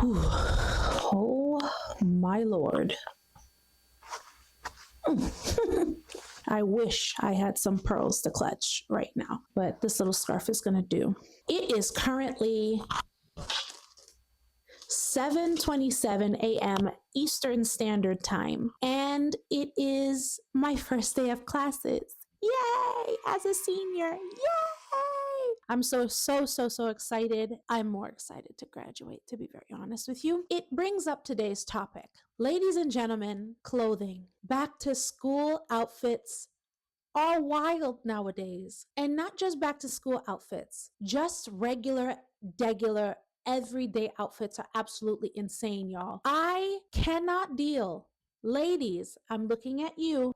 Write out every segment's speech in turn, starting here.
Whew. Oh my lord. I wish I had some pearls to clutch right now, but this little scarf is gonna do. It is currently 7:27 a.m. Eastern Standard Time, and it is my first day of classes. Yay! As a senior, yay! I'm so excited. I'm more excited to graduate, to be very honest with you. It brings up today's topic. Ladies and gentlemen, clothing. Back to school outfits are wild nowadays. And not just back to school outfits, just regular, everyday outfits are absolutely insane, y'all. I cannot deal. Ladies, I'm looking at you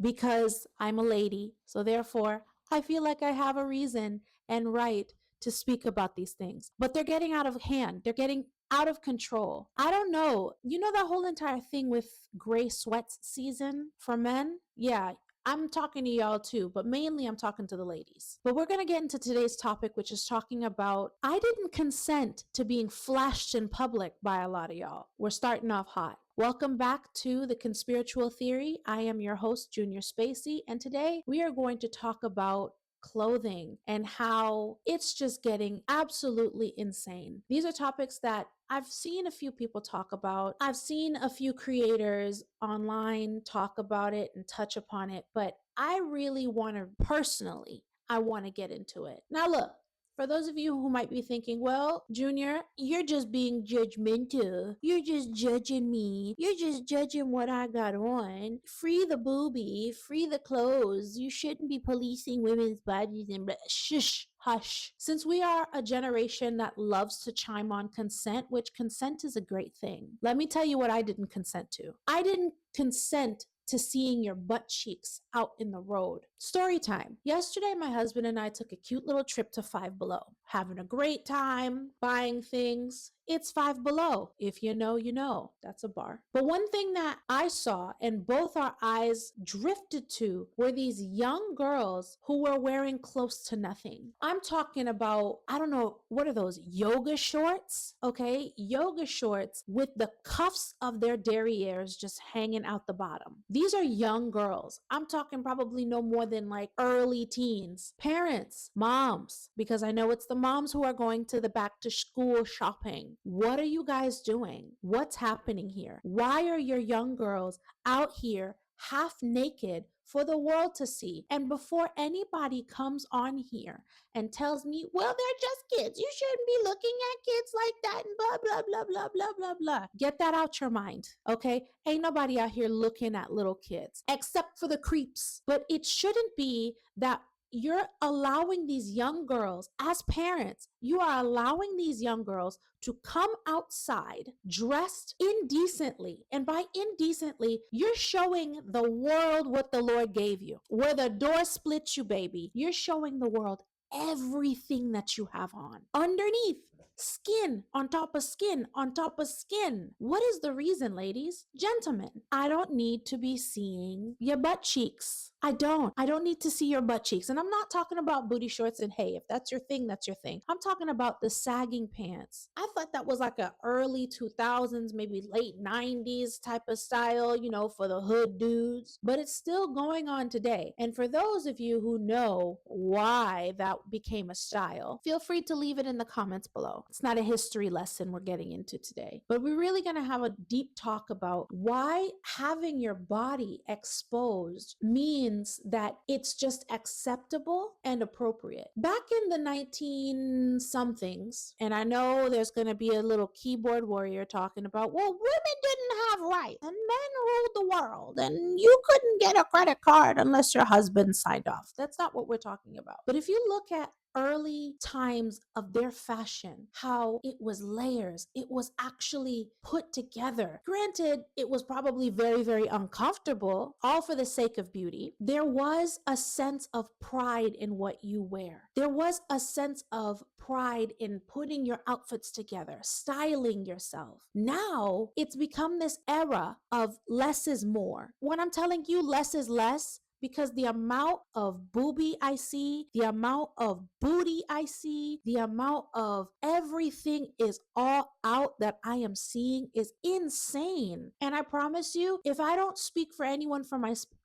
because I'm a lady. So therefore, I feel like I have a reason and right to speak about these things. But they're getting out of hand. They're getting out of control. I don't know. You know that whole entire thing with gray sweats season for men? Yeah, I'm talking to y'all too, but mainly I'm talking to the ladies. But we're going to get into today's topic, which is talking about I didn't consent to being flashed in public by a lot of y'all. We're starting off hot. Welcome back to The Conspiritual Theory. I am your host, Junior Spacey, and today we are going to talk about clothing and how it's just getting absolutely insane. These are topics that I've seen a few people talk about. I've seen a few creators online talk about it and touch upon it, but I really want to personally, I want to get into it. Now look, for those of you who might be thinking, well, Junior, you're just being judgmental. You're just judging me. You're just judging what I got on. Free the boobie, free the clothes. You shouldn't be policing women's bodies and shush. Hush. Since we are a generation that loves to chime on consent, which consent is a great thing, let me tell you what I didn't consent to. I didn't consent to seeing your butt cheeks out in the road. Story time. Yesterday, my husband and I took a cute little trip to Five Below. Having a great time, buying things. It's Five Below. If you know, you know. That's a bar. But one thing that I saw and both our eyes drifted to were these young girls who were wearing close to nothing. I'm talking about, I don't know, what are those? Yoga shorts? Okay, yoga shorts with the cuffs of their derrieres just hanging out the bottom. These are young girls. I'm talking probably no more than like early teens. Parents, moms, because I know it's the moms who are going to the back to school shopping. What are you guys doing? What's happening here? Why are your young girls out here half naked for the world to see? And before anybody comes on here and tells me, well, they're just kids, you shouldn't be looking at kids like that and blah, blah, blah, blah, blah, blah, blah. Get that out your mind, okay? Ain't nobody out here looking at little kids except for the creeps. But it shouldn't be that you're allowing these young girls, as parents, you are allowing these young girls to come outside dressed indecently. And by indecently, you're showing the world what the Lord gave you. Where the door splits you, baby, you're showing the world everything that you have on. Underneath, skin on top of skin on top of skin. What is the reason, ladies? Gentlemen, I don't need to be seeing your butt cheeks. I don't need to see your butt cheeks. And I'm not talking about booty shorts and hey, if that's your thing, that's your thing. I'm talking about the sagging pants. I thought that was like a early 2000s, maybe late 90s type of style, you know, for the hood dudes, but it's still going on today. And for those of you who know why that became a style, feel free to leave it in the comments below. It's not a history lesson we're getting into today, but we're really going to have a deep talk about why having your body exposed means that it's just acceptable and appropriate. Back in the 19 somethings, and I know there's going to be a little keyboard warrior talking about, well, women didn't have rights and men ruled the world and you couldn't get a credit card unless your husband signed off. That's not what we're talking about. But if you look at early times of their fashion, how it was layers, it was actually put together. Granted, it was probably very, very uncomfortable, all for the sake of beauty. There was a sense of pride in what you wear. There was a sense of pride in putting your outfits together, styling yourself. Now, it's become this era of less is more. When I'm telling you less is less, because the amount of boobie I see, the amount of booty I see, the amount of everything is all out that I am seeing is insane. And I promise you, if I don't speak for anyone for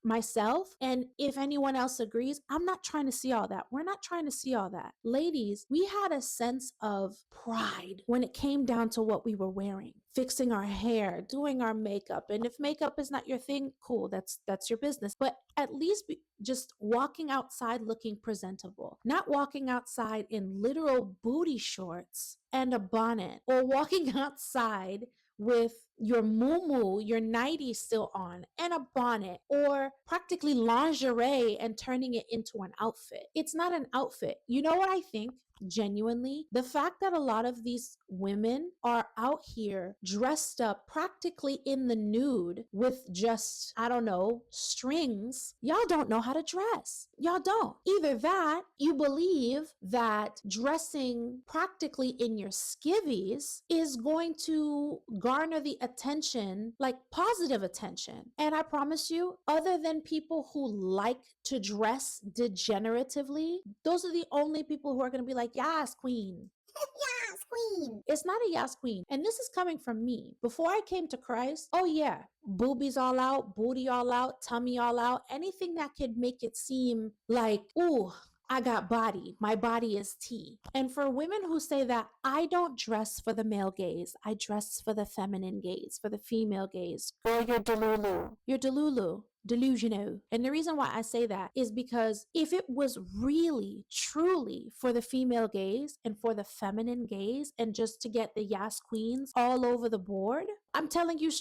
myself, and if anyone else agrees, I'm not trying to see all that. We're not trying to see all that. Ladies, we had a sense of pride when it came down to what we were wearing, fixing our hair, doing our makeup. And if makeup is not your thing, cool, that's your business. But at least just walking outside looking presentable, not walking outside in literal booty shorts and a bonnet, or walking outside with your muumuu, your nightie still on, and a bonnet, or practically lingerie and turning it into an outfit. It's not an outfit. You know what I think? Genuinely, the fact that a lot of these women are out here dressed up practically in the nude with just, I don't know, strings, y'all don't know how to dress. Y'all don't. Either that, you believe that dressing practically in your skivvies is going to garner the attention, like positive attention. And I promise you, other than people who like to dress degeneratively, those are the only people who are going to be like, yes, queen. Yes, queen. It's not a yes, queen. And this is coming from me. Before I came to Christ, oh yeah, boobies all out, booty all out, tummy all out, anything that could make it seem like, ooh, I got body. My body is tea. And for women who say that, I don't dress for the male gaze. I dress for the feminine gaze, for the female gaze. Girl, you're delulu. You're delulu. Delusional. And the reason why I say that is because if it was really, truly for the female gaze and for the feminine gaze and just to get the yas queens all over the board, I'm telling you,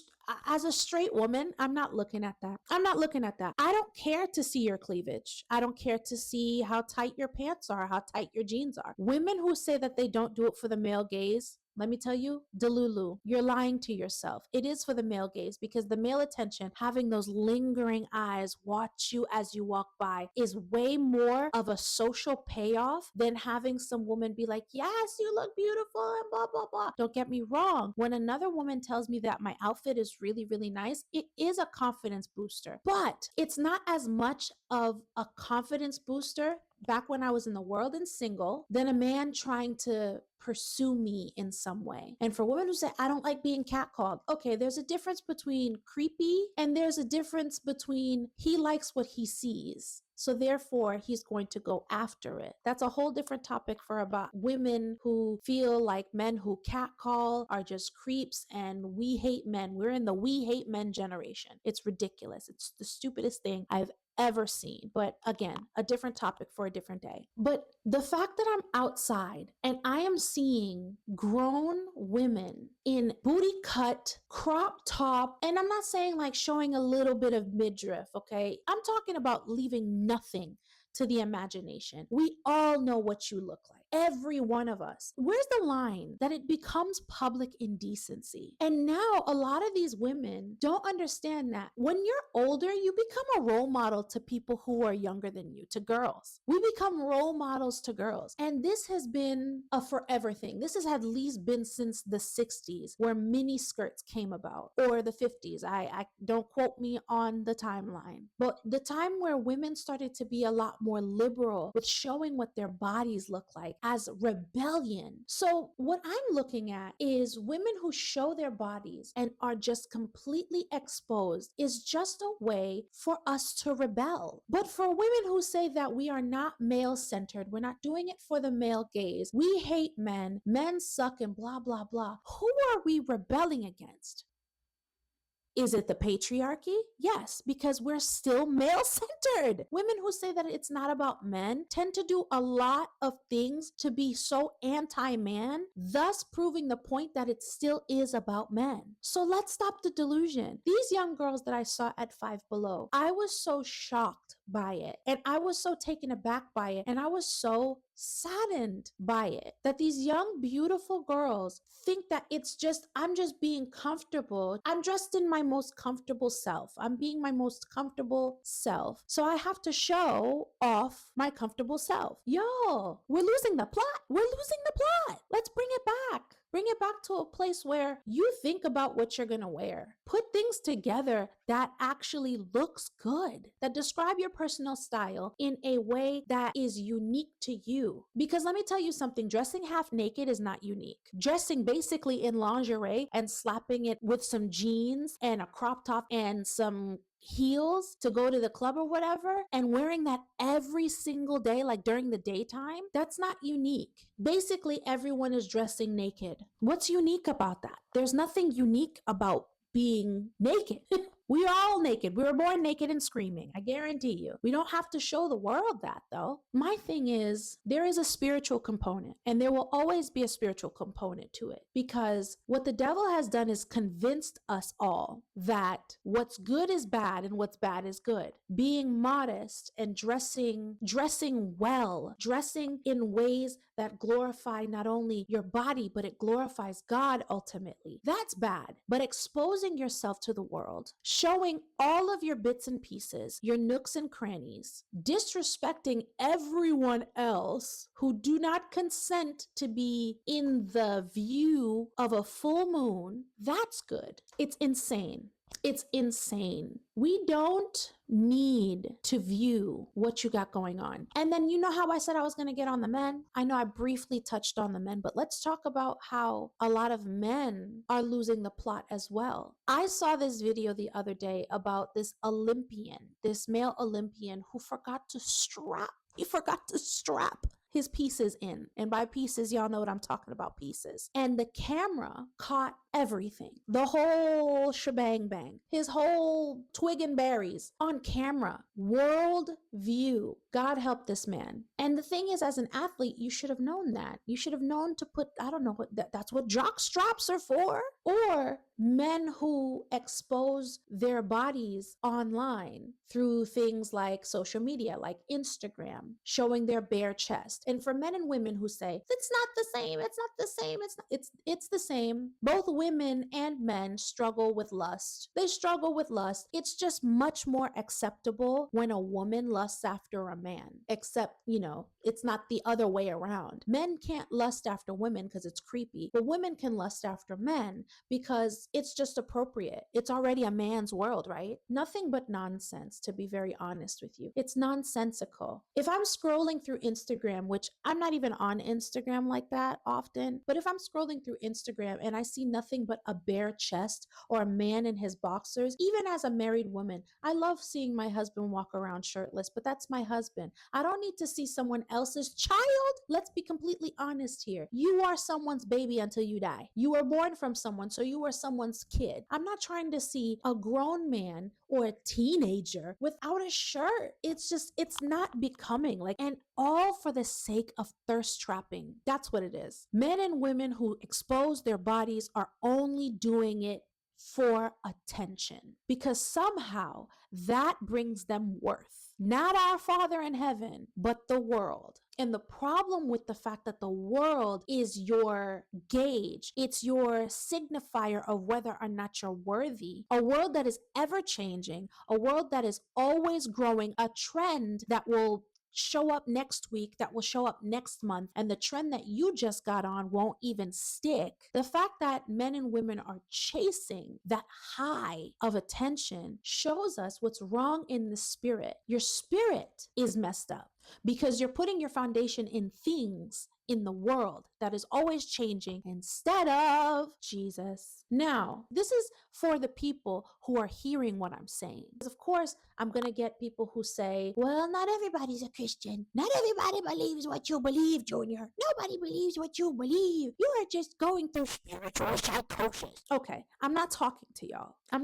as a straight woman, I'm not looking at that. I'm not looking at that. I don't care to see your cleavage. I don't care to see how tight your pants are, how tight your jeans are. Women who say that they don't do it for the male gaze, let me tell you, delulu, you're lying to yourself. It is for the male gaze, because the male attention, having those lingering eyes watch you as you walk by, is way more of a social payoff than having some woman be like, yes, you look beautiful and blah, blah, blah. Don't get me wrong. When another woman tells me that my outfit is really, really nice, it is a confidence booster, but it's not as much of a confidence booster back when I was in the world and single than a man trying to pursue me in some way. And for women who say, I don't like being catcalled, okay, there's a difference between creepy and there's a difference between he likes what he sees, so therefore he's going to go after it. That's a whole different topic for about women who feel like men who catcall are just creeps and we hate men. We're in the we hate men generation. It's ridiculous. It's the stupidest thing I've ever seen. But again, a different topic for a different day. But the fact that I'm outside and I am seeing grown women in booty cut, crop top, and I'm not saying like showing a little bit of midriff, okay? I'm talking about leaving nothing to the imagination. We all know what you look like. Every one of us. Where's the line that it becomes public indecency? And now a lot of these women don't understand that when you're older, you become a role model to people who are younger than you, to girls. We become role models to girls. And this has been a forever thing. This has at least been since the 60s, where mini skirts came about, or the 50s. I don't quote me on the timeline, but the time where women started to be a lot more liberal with showing what their bodies look like as rebellion. So what I'm looking at is women who show their bodies and are just completely exposed is just a way for us to rebel. But for women who say that we are not male-centered, we're not doing it for the male gaze, we hate men, men suck and blah, blah, blah, who are we rebelling against? Is it the patriarchy? Yes, because we're still male-centered. Women who say that it's not about men tend to do a lot of things to be so anti-man, thus proving the point that it still is about men. So let's stop the delusion. These young girls that I saw at Five Below, I was so shocked by it, and I was so taken aback by it, and I was so saddened by it, that these young beautiful girls think that it's just, I'm just being comfortable. I'm dressed in my most comfortable self. I'm being my most comfortable self, so I have to show off my comfortable self. Yo, we're losing the plot. We're losing the plot. Let's bring it back. Bring it back to a place where you think about what you're going to wear. Put things together that actually looks good, that describe your personal style in a way that is unique to you. Because let me tell you something, dressing half naked is not unique. Dressing basically in lingerie and slapping it with some jeans and a crop top and some heels to go to the club or whatever, and wearing that every single day, like during the daytime, that's not unique. Basically, everyone is dressing naked. What's unique about that? There's nothing unique about being naked. We are all naked. We were born naked and screaming. I guarantee you. We don't have to show the world that, though. My thing is, there is a spiritual component, and there will always be a spiritual component to it, because what the devil has done is convinced us all that what's good is bad and what's bad is good. Being modest and dressing well, dressing in ways that glorify not only your body, but it glorifies God ultimately. That's bad. But exposing yourself to the world, showing all of your bits and pieces, your nooks and crannies, disrespecting everyone else who do not consent to be in the view of a full moon, that's good. It's insane. It's insane. We don't need to view what you got going on. And then, you know how I said I was going to get on the men? I know I briefly touched on the men, but let's talk about how a lot of men are losing the plot as well. I saw this video the other day about this male Olympian who forgot to strap. He forgot to strap his pieces in. And by pieces, y'all know what I'm talking about, pieces. And the camera caught everything, the whole shebang bang, his whole twig and berries on camera, world view. God help this man. And the thing is, as an athlete, you should have known that. You should have known to put, I don't know what that's what jock straps are for. Or men who expose their bodies online through things like social media, like Instagram, showing their bare chest. And for men and women who say, it's not the same, it's not the same, it's the same. Both women and men struggle with lust. They struggle with lust. It's just much more acceptable when a woman lusts after a man, except, it's not the other way around. Men can't lust after women because it's creepy, but women can lust after men because it's just appropriate. It's already a man's world, right? Nothing but nonsense, to be very honest with you. It's nonsensical. If I'm scrolling through Instagram, which I'm not even on Instagram like that often, but if I'm scrolling through Instagram and I see nothing but a bare chest or a man in his boxers, even as a married woman, I love seeing my husband walk around shirtless, but that's my husband. I don't need to see someone else's child. Let's be completely honest here. You are someone's baby until you die. You were born from someone, so you are someone's kid. I'm not trying to see a grown man or a teenager without a shirt. It's not becoming, and all for the sake of thirst trapping. That's what it is. Men and women who expose their bodies are only doing it for attention, because somehow that brings them worth. Not our Father in heaven, but the world. And the problem with the fact that the world is your gauge, it's your signifier of whether or not you're worthy, a world that is ever changing, a world that is always growing, a trend that will show up next week, that will show up next month, and the trend that you just got on won't even stick. The fact that men and women are chasing that high of attention shows us what's wrong in the spirit. Your spirit is messed up because you're putting your foundation in things in the world that is always changing instead of Jesus. Now, this is for the people who are hearing what I'm saying. Because of course, I'm going to get people who say, well, not everybody's a Christian. Not everybody believes what you believe, Junior. Nobody believes what you believe. You are just going through spiritual psychosis. Okay, I'm not talking to y'all. I'm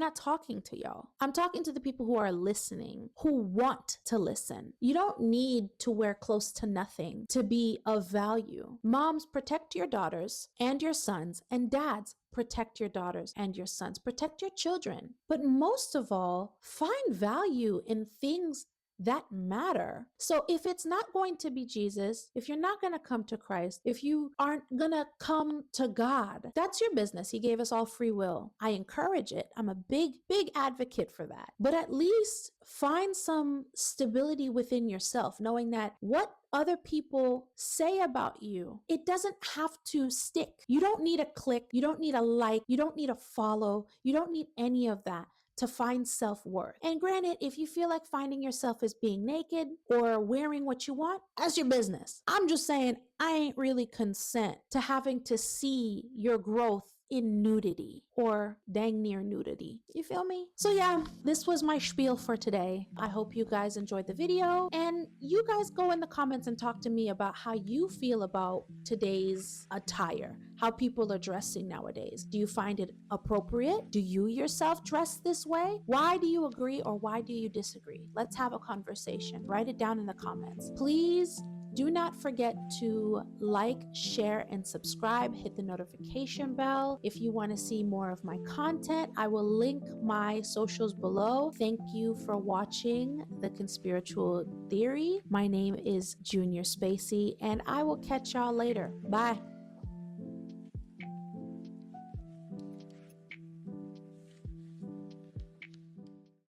talking to the people who are listening, who want to listen. You don't need to wear close to nothing to be of value. Moms, protect your daughters and your sons, and dads, protect your daughters and your sons. Protect your children. But most of all, find value in things that matter. So if it's not going to be Jesus, if you're not going to come to Christ, if you aren't going to come to God, that's your business. He gave us all free will. I encourage it. I'm a big advocate for that. But at least find some stability within yourself, knowing that what other people say about you, it doesn't have to stick. You don't need a click. You don't need a like. You don't need a follow. You don't need any of that to find self-worth. And granted, if you feel like finding yourself as being naked or wearing what you want, that's your business. I'm just saying, I ain't really consent to having to see your growth in nudity or dang near nudity. You feel me? So yeah, this was my spiel for today. I hope you guys enjoyed the video, and you guys go in the comments and talk to me about how you feel about today's attire, how people are dressing nowadays. Do you find it appropriate? Do you yourself dress this way? Why do you agree or why do you disagree? Let's have a conversation. Write it down in the comments. Please do not forget to like, share, and subscribe. Hit the notification bell. If you want to see more of my content, I will link my socials below. Thank you for watching The Conspiritual Theory. My name is Junior Spacey, and I will catch y'all later. Bye.